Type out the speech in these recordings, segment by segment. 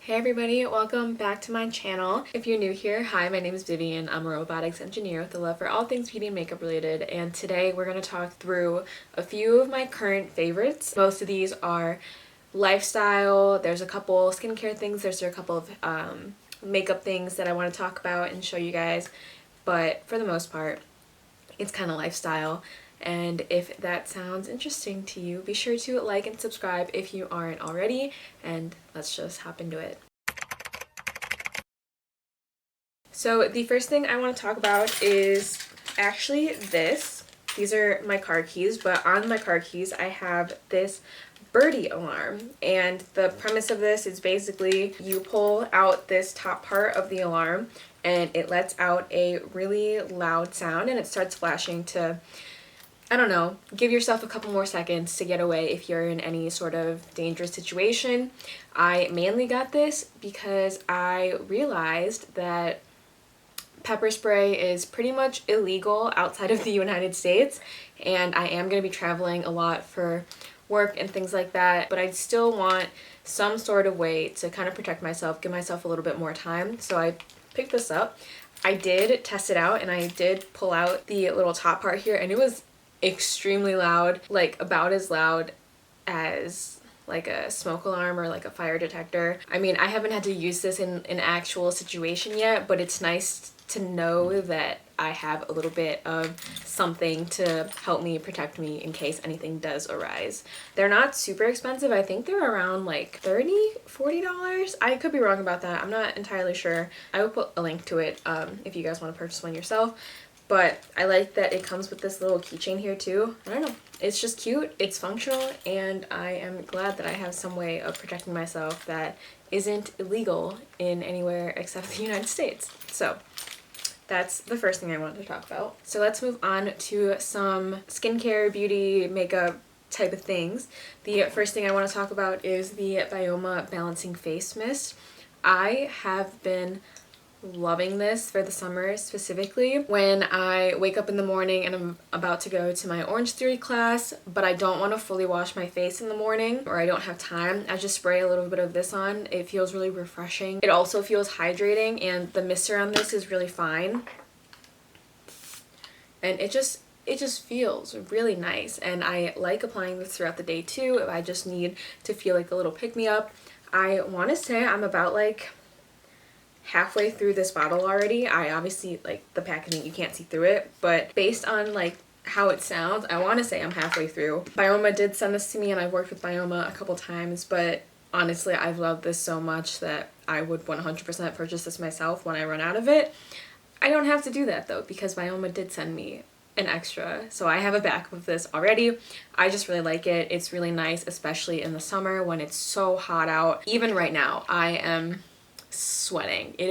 Hey everybody, welcome back to my channel. If you're new here, hi, my name is Vivian. I'm a robotics engineer with a love for all things beauty and makeup related, and today we're going to talk through a few of my current favorites. Most of these are lifestyle, there's a couple skincare things, there's a couple of makeup things that I want to talk about and show you guys, but for the most part, it's kind of lifestyle. And if that sounds interesting to you, be sure to like and subscribe if you aren't already, and let's just hop into it. So the first thing I want to talk about is actually this. These are my car keys, but on my car keys I have this Birdie alarm, and the premise of this is basically you pull out this top part of the alarm and it lets out a really loud sound and it starts flashing to, I don't know, give yourself a couple more seconds to get away if you're in any sort of dangerous situation. I mainly got this because I realized that pepper spray is pretty much illegal outside of the United States, and I am going to be traveling a lot for work and things like that, but I still want some sort of way to kind of protect myself, give myself a little bit more time, so I picked this up. I did test it out and I did pull out the little top part here, and it was extremely loud, like about as loud as like a smoke alarm or like a fire detector. I mean, I haven't had to use this in an actual situation yet, but it's nice to know that I have a little bit of something to help me protect me in case anything does arise. They're not super expensive. I think they're around like $30–40. I could be wrong about that. I'm not entirely sure. I will put a link to it if you guys want to purchase one yourself. But I like that it comes with this little keychain here too. I don't know, it's just cute, it's functional, and I am glad that I have some way of protecting myself that isn't illegal in anywhere except the United States. So that's the first thing I wanted to talk about. So let's move on to some skincare, beauty, makeup type of things. The first thing I want to talk about is the Byoma Balancing Face Mist. I have been loving this for the summer, specifically when I wake up in the morning and I'm about to go to my Orange Theory class, but I don't want to fully wash my face in the morning, or I don't have time. I just spray a little bit of this on. It feels really refreshing. It also feels hydrating, and the mist around this is really fine, and it just feels really nice, and I like applying this throughout the day too if I just need to feel like a little pick-me-up. I want to say I'm about like halfway through this bottle already. I obviously, like, the packaging, you can't see through it, but based on like how it sounds, I want to say I'm halfway through. Byoma did send this to me and I've worked with Byoma a couple times, but honestly I've loved this so much that I would 100% purchase this myself when I run out of it. I don't have to do that though because Byoma did send me an extra, so I have a backup of this already. I just really like it. It's really nice, especially in the summer when it's so hot out. Even right now I am sweating. It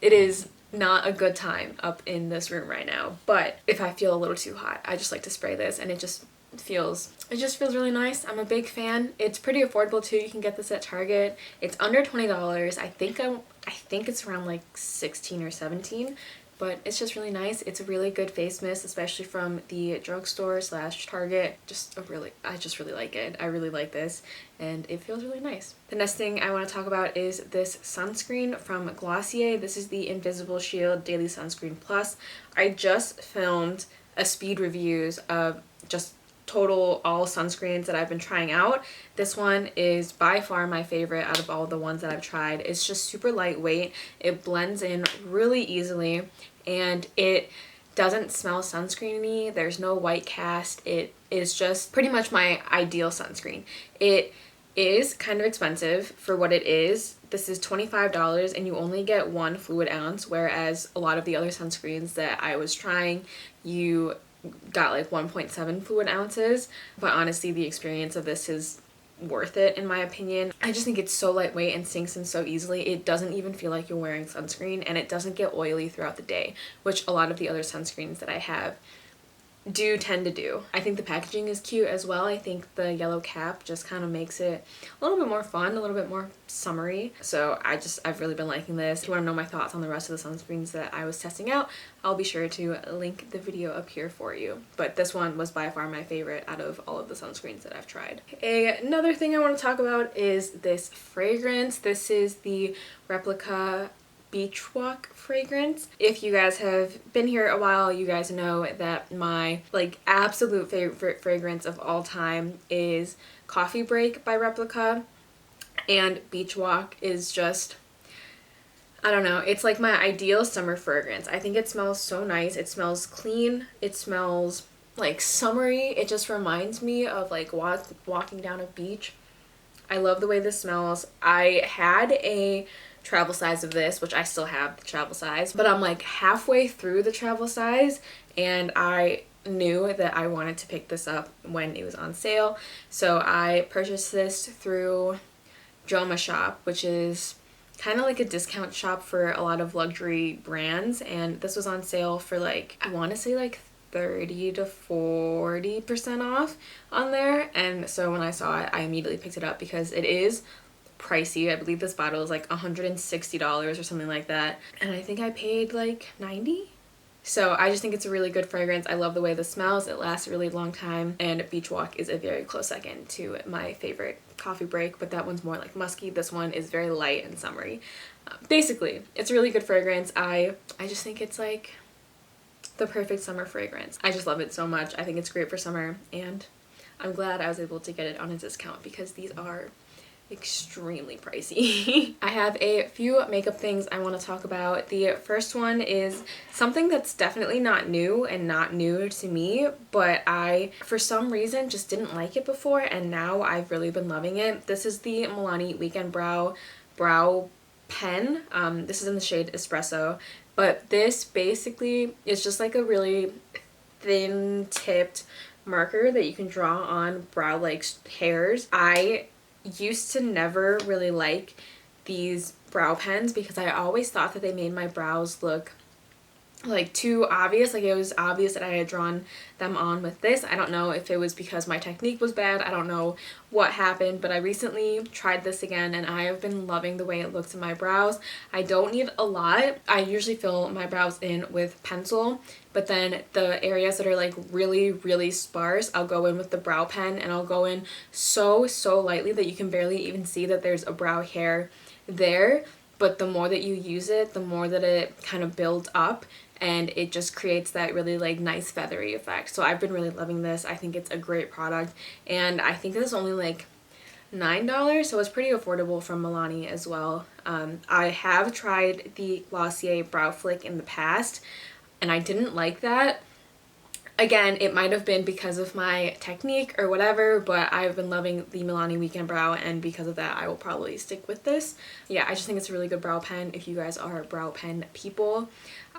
is not a good time up in this room right now, but if I feel a little too hot, I just like to spray this, and it just feels really nice. I'm a big fan. It's pretty affordable too. You can get this at Target. It's under $20. I think it's around like 16 or 17, but it's just really nice. It's a really good face mist, especially from the drugstore / Target. I just really like it. I really like this, and it feels really nice. The next thing I want to talk about is this sunscreen from Glossier. This is the Invisible Shield Daily Sunscreen Plus. I just filmed a speed reviews of just total all sunscreens that I've been trying out. This one is by far my favorite out of all the ones that I've tried. It's just super lightweight. It blends in really easily, and it doesn't smell sunscreeny. There's no white cast. It is just pretty much my ideal sunscreen. It is kind of expensive for what it is. This is $25 and you only get 1 fluid ounce, whereas a lot of the other sunscreens that I was trying, you got like 1.7 fluid ounces. But honestly, the experience of this is worth it in my opinion. I just think it's so lightweight and sinks in so easily. It doesn't even feel like you're wearing sunscreen, and it doesn't get oily throughout the day, which a lot of the other sunscreens that I have do tend to do. I think the packaging is cute as well. I think the yellow cap just kind of makes it a little bit more fun, a little bit more summery. So I've really been liking this. If you want to know my thoughts on the rest of the sunscreens that I was testing out, I'll be sure to link the video up here for you. But this one was by far my favorite out of all of the sunscreens that I've tried. Another thing I want to talk about is this fragrance. This is the Replica Beach Walk fragrance. If you guys have been here a while, you guys know that my like absolute favorite fragrance of all time is Coffee Break by Replica, and Beach Walk is just, I don't know, it's like my ideal summer fragrance. I think it smells so nice. It smells clean. It smells like summery. It just reminds me of like walking down a beach. I love the way this smells. I had a travel size of this, which I still have the travel size, but I'm like halfway through the travel size and I knew that I wanted to pick this up when it was on sale. So I purchased this through Byoma shop, which is kind of like a discount shop for a lot of luxury brands, and this was on sale for like, I want to say like 30 to 40% off on there. And so when I saw it, I immediately picked it up because it is pricey. I believe this bottle is like $160 or something like that, and I think I paid like $90. So I just think it's a really good fragrance. I love the way this smells. It lasts a really long time, and Beach Walk is a very close second to my favorite Coffee Break, but that one's more like musky. This one is very light and summery. Basically, it's a really good fragrance. I just think it's like the perfect summer fragrance. I just love it so much. I think it's great for summer, and I'm glad I was able to get it on a discount because these are extremely pricey. I have a few makeup things I want to talk about. The first one is something that's definitely not new and not new to me, but I for some reason just didn't like it before, and now I've really been loving it. This is the Milani Weekend Brow Pen. This is in the shade Espresso, but this basically is just like a really thin tipped marker that you can draw on brow like hairs. I used to never really like these brow pens because I always thought that they made my brows look like too obvious. Like it was obvious that I had drawn them on with this. I don't know if it was because my technique was bad. I don't know what happened, but I recently tried this again and I have been loving the way it looks in my brows. I don't need a lot. I usually fill my brows in with pencil, but then the areas that are like really sparse, I'll go in with the brow pen, and I'll go in so lightly that you can barely even see that there's a brow hair there. But the more that you use it, the more that it kind of builds up, and it just creates that really like nice feathery effect. So I've been really loving this. I think it's a great product, and I think this is only like $9, so it's pretty affordable from Milani as well. I have tried the Glossier Brow Flick in the past, and I didn't like that. Again, it might have been because of my technique or whatever, but I've been loving the Milani Weekend Brow, and because of that, I will probably stick with this. Yeah, I just think it's a really good brow pen if you guys are brow pen people.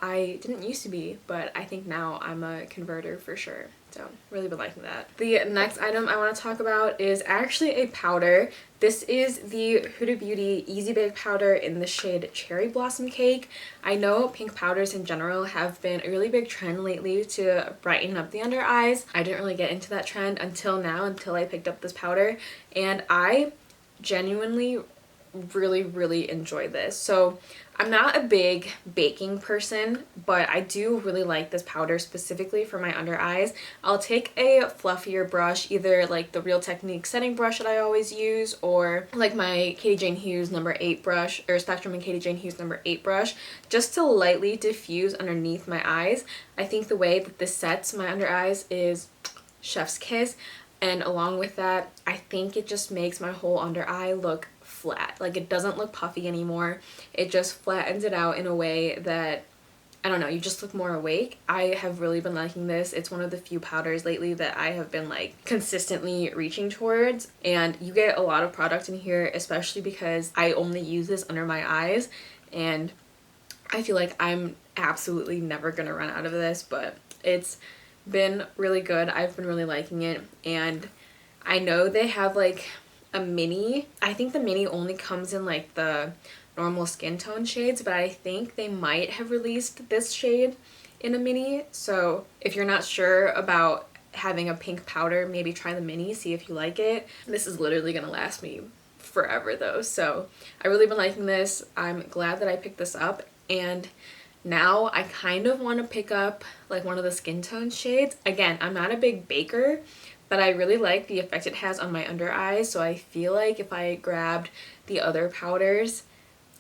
I didn't used to be, but I think now I'm a converter for sure. So really been liking that. The next item I want to talk about is actually a powder. This is the Huda Beauty Easy Bake Powder in the shade Cherry Blossom Cake. I know pink powders in general have been a really big trend lately to brighten up the under eyes. I didn't really get into that trend until now, until I picked up this powder, and I genuinely really enjoy this. So I'm not a big baking person, but I do really like this powder specifically for my under eyes. I'll take a fluffier brush, either like the Real Technique setting brush that I always use, or like my Katie Jane Hughes number 8 brush, or Spectrum and Katie Jane Hughes number 8 brush, just to lightly diffuse underneath my eyes. I think the way that this sets my under eyes is chef's kiss, and along with that, I think it just makes my whole under eye look flat. Like it doesn't look puffy anymore. It just flattens it out in a way that, I don't know, you just look more awake. I have really been liking this. It's one of the few powders lately that I have been like consistently reaching towards, and you get a lot of product in here, especially because I only use this under my eyes, and I feel like I'm absolutely never gonna run out of this, but it's been really good. I've been really liking it, and I know they have like a mini. I think the mini only comes in like the normal skin tone shades, but I think they might have released this shade in a mini. So if you're not sure about having a pink powder, maybe try the mini, see if you like it. This is literally gonna last me forever though, so I really been liking this. I'm glad that I picked this up, and now I kind of want to pick up like one of the skin tone shades. Again, I'm not a big baker, but I really like the effect it has on my under eyes, so I feel like if I grabbed the other powders,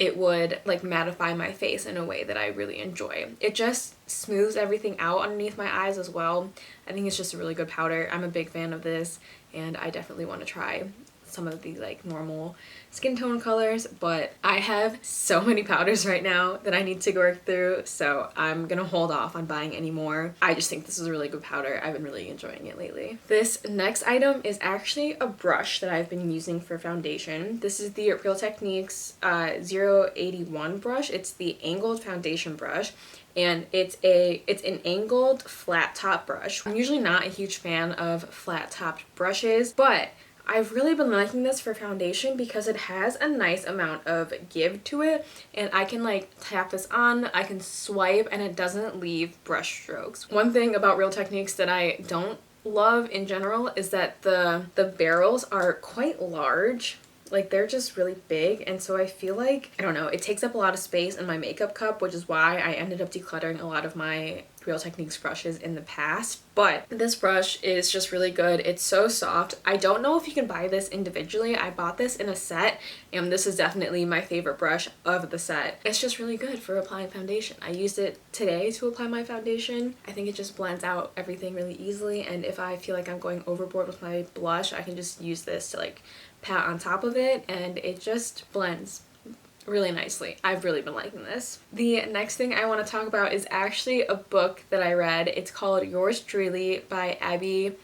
it would like mattify my face in a way that I really enjoy. It just smooths everything out underneath my eyes as well. I think it's just a really good powder. I'm a big fan of this, and I definitely want to try some of the like normal skin tone colors, but I have so many powders right now that I need to work through, so I'm gonna hold off on buying any more. I just think this is a really good powder. I've been really enjoying it lately. This next item is actually a brush that I've been using for foundation. This is the Real Techniques 081 brush. It's the angled foundation brush, and it's an angled flat top brush. I'm usually not a huge fan of flat topped brushes, but I've really been liking this for foundation because it has a nice amount of give to it, and I can like tap this on, I can swipe, and it doesn't leave brush strokes. One thing about Real Techniques that I don't love in general is that the barrels are quite large. Like they're just really big, and so I feel like, I don't know, it takes up a lot of space in my makeup cup, which is why I ended up decluttering a lot of my Real Techniques brushes in the past. But this brush is just really good. It's so soft. I don't know if you can buy this individually. I bought this in a set, and this is definitely my favorite brush of the set. It's just really good for applying foundation. I used it today to apply my foundation. I think it just blends out everything really easily, and if I feel like I'm going overboard with my blush, I can just use this to like pat on top of it, and it just blends really nicely. I've really been liking this. The next thing I want to talk about is actually a book that I read. It's called Yours Truly by Abby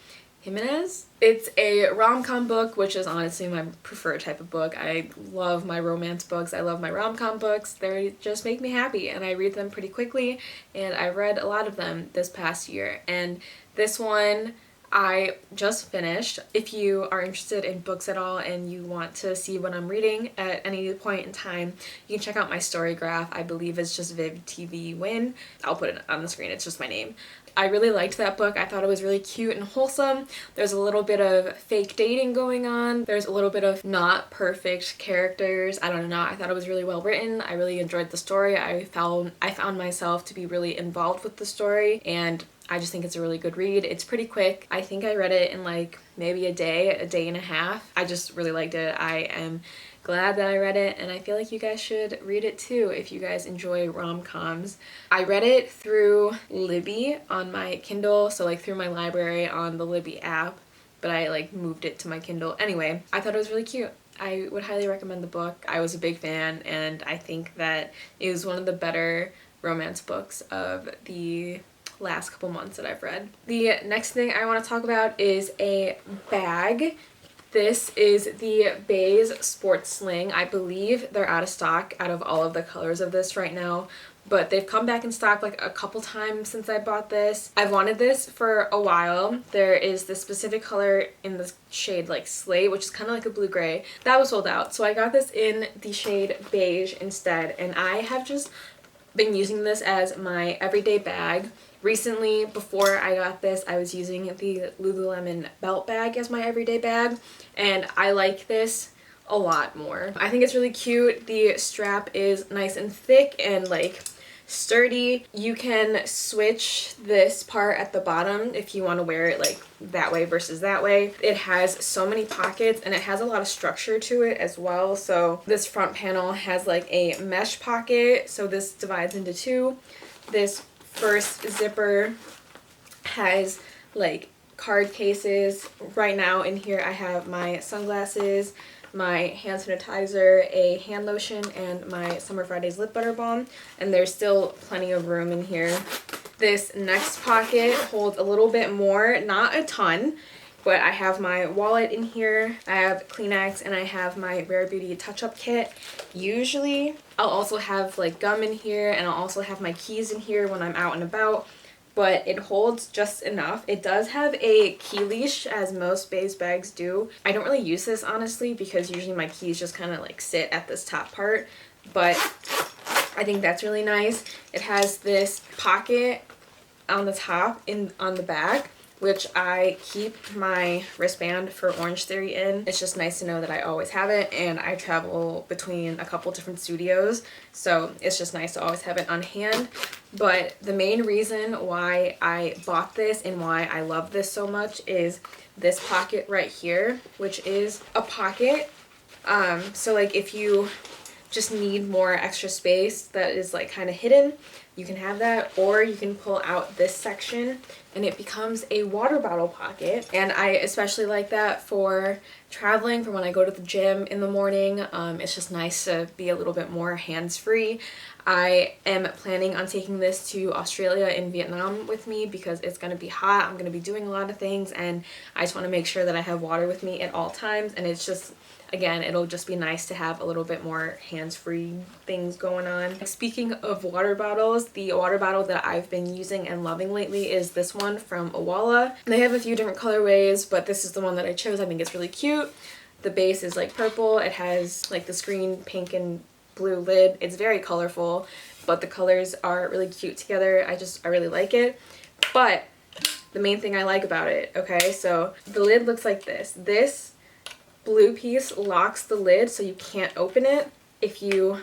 Jimenez. It's a rom-com book, which is honestly my preferred type of book. I love my romance books. I love my rom-com books. They just make me happy, and I read them pretty quickly, and I read a lot of them this past year, and this one I just finished. If you are interested in books at all and you want to see what I'm reading at any point in time, you can check out my storygraph. I believe it's just vivtvnguyen. I'll put it on the screen. It's just my name. I really liked that book. I thought it was really cute and wholesome. There's a little bit of fake dating going on. There's a little bit of not perfect characters. I don't know. I thought it was really well written. I really enjoyed the story. I found myself to be really involved with the story, and I just think it's a really good read. It's pretty quick. I think I read it in like maybe a day and a half. I just really liked it. I am glad that I read it, and I feel like you guys should read it too if you guys enjoy rom-coms. I read it through Libby on my Kindle, so like through my library on the Libby app, but I like moved it to my Kindle. Anyway, I thought it was really cute. I would highly recommend the book. I was a big fan, and I think that it was one of the better romance books of the last couple months that I've read. The next thing I want to talk about is a bag. This is the Beis Sport Sling. I believe they're out of stock out of all of the colors of this right now, but they've come back in stock like a couple times since I bought this. I've wanted this for a while. There is this specific color in the shade like slate, which is kind of like a blue-gray. That was sold out, so I got this in the shade beige instead, and I have just been using this as my everyday bag. Recently, before I got this, I was using the Lululemon belt bag as my everyday bag, and I like this a lot more. I think it's really cute. The strap is nice and thick and like sturdy. You can switch this part at the bottom if you want to wear it like that way versus that way. It has so many pockets, and it has a lot of structure to it as well. So this front panel has like a mesh pocket, so this divides into two. This first zipper has like card cases. Right now in here I have my sunglasses, my hand sanitizer, a hand lotion, and my Summer Fridays lip butter balm, and there's still plenty of room in here. This next pocket holds a little bit more, not a ton, but I have my wallet in here, I have Kleenex, and I have my Rare Beauty touch-up kit. Usually I'll also have like gum in here, and I'll also have my keys in here when I'm out and about, but it holds just enough. It does have a key leash, as most Beis bags do. I don't really use this honestly because usually my keys just kind of like sit at this top part, but I think that's really nice. It has this pocket on the top on the back, which I keep my wristband for Orange Theory in. It's just nice to know that I always have it, and I travel between a couple different studios, so it's just nice to always have it on hand. But the main reason why I bought this and why I love this so much is this pocket right here, which is a pocket. So like if you just need more extra space that is like kind of hidden, you can have that, or you can pull out this section and it becomes a water bottle pocket. And I especially like that for traveling, for when I go to the gym in the morning. It's just nice to be a little bit more hands-free. I am planning on taking this to Australia and Vietnam with me because it's going to be hot. I'm going to be doing a lot of things, and I just want to make sure that I have water with me at all times. And it's just, again, it'll just be nice to have a little bit more hands-free things going on. Speaking of water bottles, the water bottle that I've been using and loving lately is this one from Owala. They have a few different colorways, but this is the one that I chose. I think it's really cute. The base is like purple. It has like the screen pink and blue lid. It's very colorful, but the colors are really cute together. I really like it. But the main thing I like about it, okay, so the lid looks like this. This blue piece locks the lid so you can't open it. If you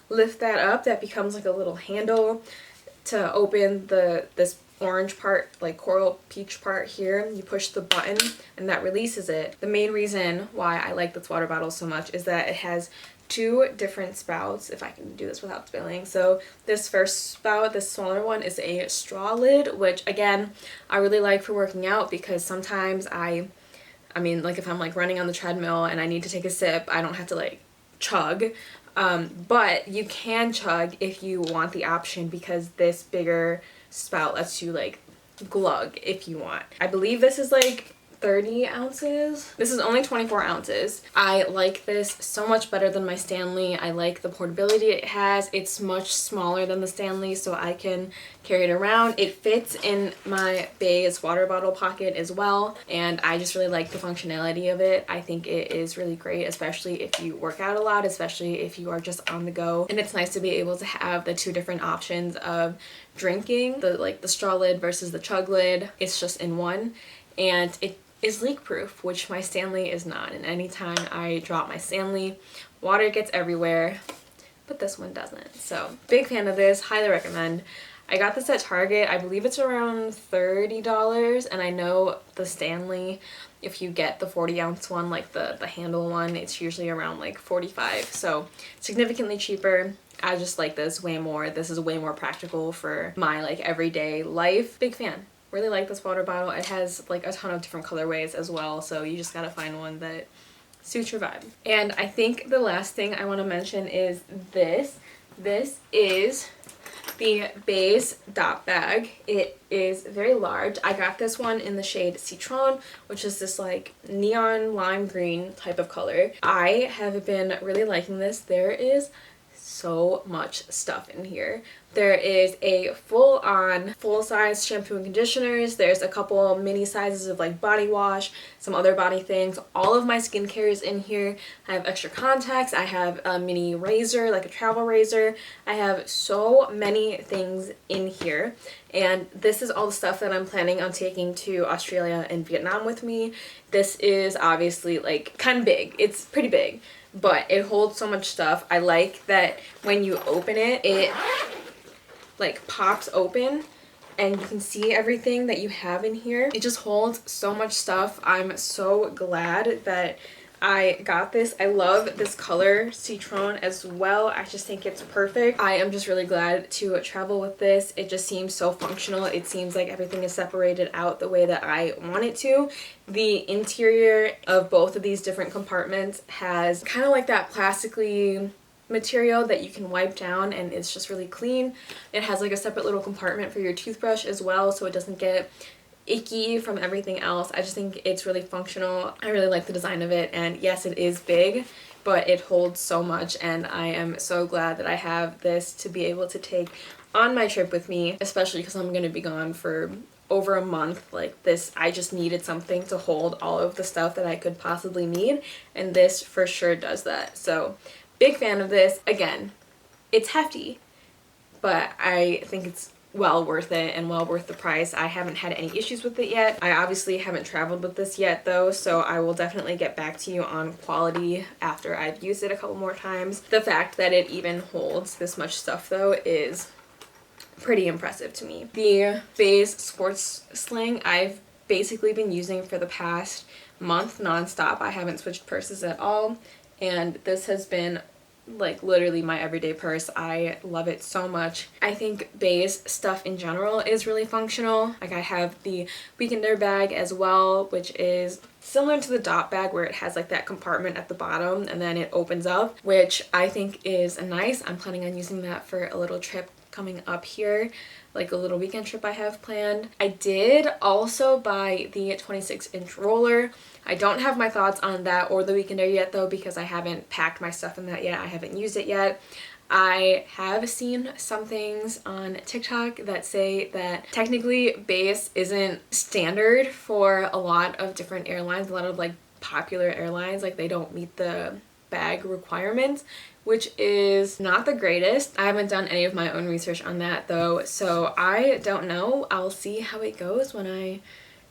lift that up, that becomes like a little handle to open this orange part, like coral peach part here. You push the button and that releases it. The main reason why I like this water bottle so much is that it has two different spouts, if I can do this without spilling. So this first spout, this smaller one, is a straw lid, which again I really like for working out, because sometimes I mean, like if I'm like running on the treadmill and I need to take a sip, I don't have to like chug. But you can chug if you want the option, because this bigger spout lets you like glug if you want. I believe this is like 30 ounces. This is only 24 ounces. I like this so much better than my Stanley. I like the portability it has. It's much smaller than the Stanley, so I can carry it around. It fits in my Beis water bottle pocket as well, and I just really like the functionality of it. I think it is really great, especially if you work out a lot, especially if you are just on the go. And it's nice to be able to have the two different options of drinking, the straw lid versus the chug lid. It's just in one, and it is leak proof, which my Stanley is not. And anytime I drop my Stanley, water gets everywhere, but this one doesn't. So big fan of this, highly recommend. I got this at Target. I believe it's around $30, and I know the Stanley, if you get the 40-ounce one, like the handle one, it's usually around like $45, so significantly cheaper. I just like this way more. This is way more practical for my like everyday life. Big fan. Really like this water bottle. It has like a ton of different colorways as well, so you just gotta find one that suits your vibe. And I think the last thing I want to mention is this. This is the Beis Dopp bag. It is very large. I got this one in the shade Citron, which is this like neon lime green type of color. I have been really liking this. There is so much stuff in here. There is a full-on, full-size shampoo and conditioners. There's a couple mini sizes of like body wash, some other body things. All of my skincare is in here. I have extra contacts. I have a mini razor, like a travel razor. I have so many things in here. And this is all the stuff that I'm planning on taking to Australia and Vietnam with me. This is obviously like kind of big. It's pretty big, but it holds so much stuff. I like that when you open it, it like pops open and you can see everything that you have in here. It just holds so much stuff. I'm so glad that I got this. I love this color, Citron, as well. I just think it's perfect. I am just really glad to travel with this. It just seems so functional. It seems like everything is separated out the way that I want it to. The interior of both of these different compartments has kind of like that plastically material that you can wipe down, and it's just really clean. It has like a separate little compartment for your toothbrush as well, so it doesn't get icky from everything else. I just think it's really functional. I really like the design of it, and yes, it is big, but it holds so much, and I am so glad that I have this to be able to take on my trip with me, especially because I'm going to be gone for over a month. Like this, I just needed something to hold all of the stuff that I could possibly need, and this for sure does that. So big fan of this. Again, it's hefty, but I think it's well worth it and well worth the price. I haven't had any issues with it yet. I obviously haven't traveled with this yet though, so I will definitely get back to you on quality after I've used it a couple more times. The fact that it even holds this much stuff though is pretty impressive to me. The Beis Sports Sling I've basically been using for the past month nonstop. I haven't switched purses at all, and this has been like literally my everyday purse. I love it so much. I think Beis stuff in general is really functional. Like I have the Weekender bag as well, which is similar to the Dopp bag where it has like that compartment at the bottom and then it opens up, which I think is nice. I'm planning on using that for a little trip coming up here, like a little weekend trip I have planned. I did also buy the 26-inch roller. I don't have my thoughts on that or the Weekender yet though, because I haven't packed my stuff in that yet. I haven't used it yet. I have seen some things on TikTok that say that technically Beis isn't standard for a lot of different airlines, a lot of like popular airlines, like they don't meet the bag requirements, which is not the greatest. I haven't done any of my own research on that though, so I don't know. I'll see how it goes when I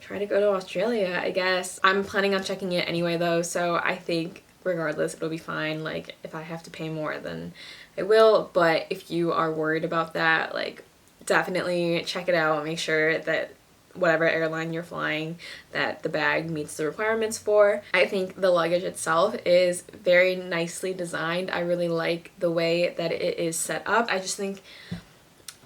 try to go to Australia, I guess. I'm planning on checking it anyway though, so I think regardless it'll be fine. Like if I have to pay more then I will, but if you are worried about that, like definitely check it out. Make sure that whatever airline you're flying that the bag meets the requirements for. I think the luggage itself is very nicely designed. I really like the way that it is set up. I just think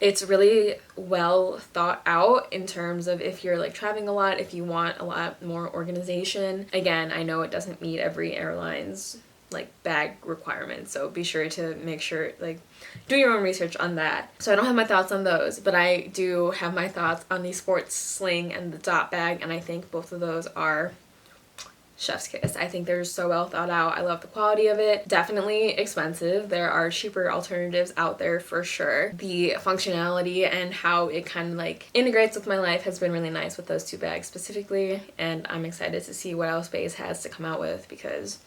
it's really well thought out in terms of if you're like traveling a lot, if you want a lot more organization. Again, I know it doesn't meet every airline's like bag requirements, so be sure to make sure like do your own research on that. So I don't have my thoughts on those, but I do have my thoughts on the Sports Sling and the Dopp bag, and I think both of those are chef's kiss. I think they're so well thought out. I love the quality of it. Definitely expensive. There are cheaper alternatives out there for sure. The functionality and how it kind of like integrates with my life has been really nice with those two bags specifically, and I'm excited to see what else Beis has to come out with because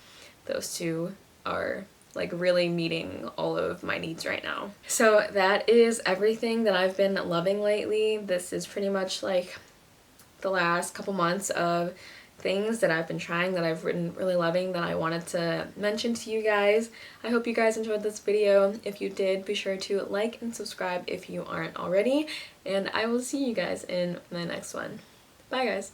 those two are like really meeting all of my needs right now. So that is everything that I've been loving lately. This is pretty much like the last couple months of things that I've been trying that I've been really loving that I wanted to mention to you guys. I hope you guys enjoyed this video. If you did, be sure to like and subscribe if you aren't already, and I will see you guys in the next one. Bye guys.